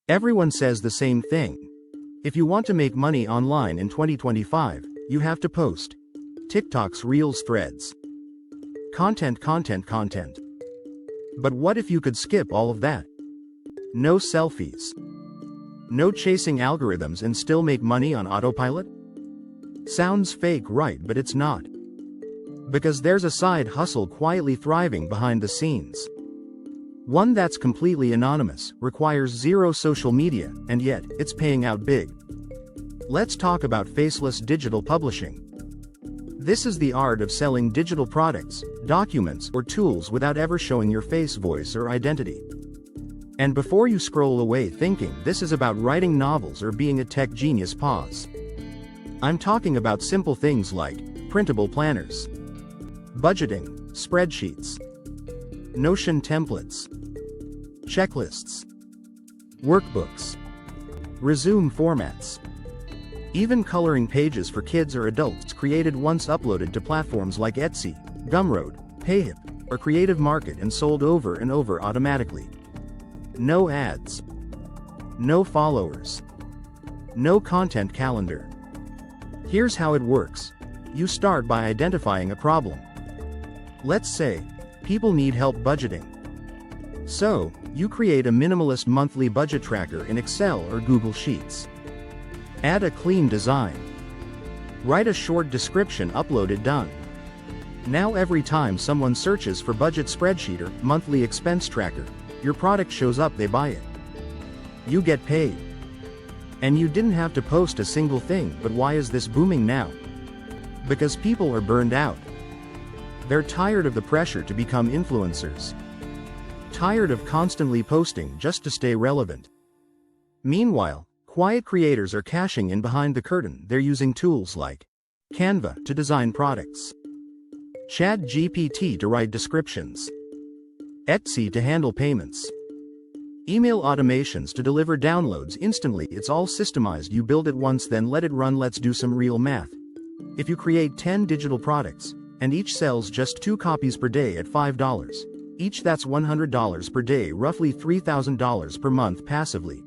Everyone says the same thing. If you want to make money online in 2025, you have to post. TikTok's Reels, Threads. Content. But what if you could skip all of that? No selfies. No chasing algorithms and still make money on autopilot? Sounds fake, right? But it's not. Because there's a side hustle quietly thriving behind the scenes. One that's completely anonymous, requires zero social media, and yet, it's paying out big. Let's talk about faceless digital publishing. This is the art of selling digital products, documents, or tools without ever showing your face, voice, or identity. And before you scroll away thinking this is about writing novels or being a tech genius, pause. I'm talking about simple things like printable planners, budgeting, spreadsheets, Notion templates, checklists, workbooks, resume formats, even coloring pages for kids or adults created once uploaded to platforms like Etsy, Gumroad, Payhip, or Creative Market and sold over and over automatically. No ads. No followers. No content calendar. Here's how it works. You start by identifying a problem. Let's say, people need help budgeting. So, you create a minimalist monthly budget tracker in Excel or Google Sheets. Add a clean design. Write a short description, upload it, done. Now every time someone searches for budget spreadsheet or monthly expense tracker, your product shows up, they buy it. You get paid. And you didn't have to post a single thing. But why is this booming now? Because people are burned out. They're tired of the pressure to become influencers. Tired of constantly posting just to stay relevant. Meanwhile, quiet creators are cashing in behind the curtain. They're using tools like Canva to design products, ChatGPT to write descriptions, Etsy to handle payments, email automations to deliver downloads instantly. It's all systemized. You build it once, then let it run. Let's do some real math. If you create 10 digital products, and each sells just 2 copies per day at $5 each, that's $100 per day, roughly $3,000 per month passively.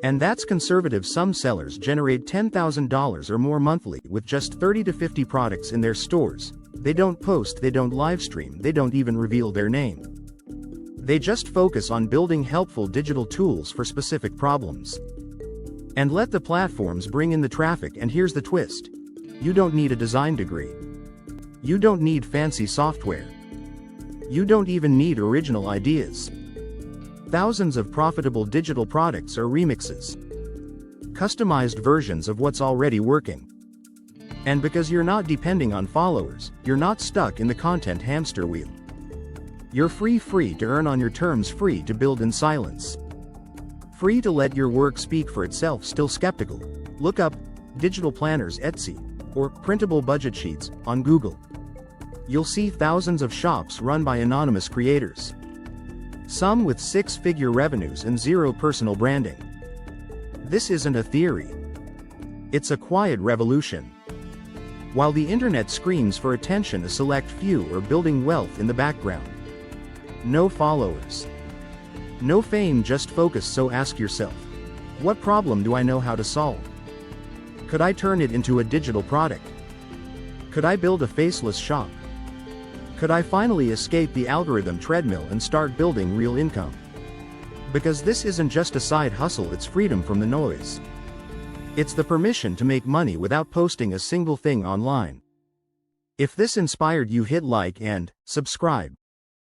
And that's conservative. Some sellers generate $10,000 or more monthly with just 30 to 50 products in their stores. They don't post, they don't live stream, they don't even reveal their name. They just focus on building helpful digital tools for specific problems. And let the platforms bring in the traffic. And here's the twist. You don't need a design degree. You don't need fancy software. You don't even need original ideas. Thousands of profitable digital products are remixes. Customized versions of what's already working. And because you're not depending on followers, you're not stuck in the content hamster wheel. You're free to earn on your terms, free to build in silence. Free to let your work speak for itself. Still skeptical? Look up digital planners Etsy or printable budget sheets on Google. You'll see thousands of shops run by anonymous creators. Some with 6-figure revenues and zero personal branding. This isn't a theory. It's a quiet revolution. While the internet screams for attention, a select few are building wealth in the background. No followers. No fame, just focus. So ask yourself, what problem do I know how to solve? Could I turn it into a digital product? Could I build a faceless shop? Could I finally escape the algorithm treadmill and start building real income? Because this isn't just a side hustle, it's freedom from the noise. It's the permission to make money without posting a single thing online. If this inspired you, hit like and subscribe.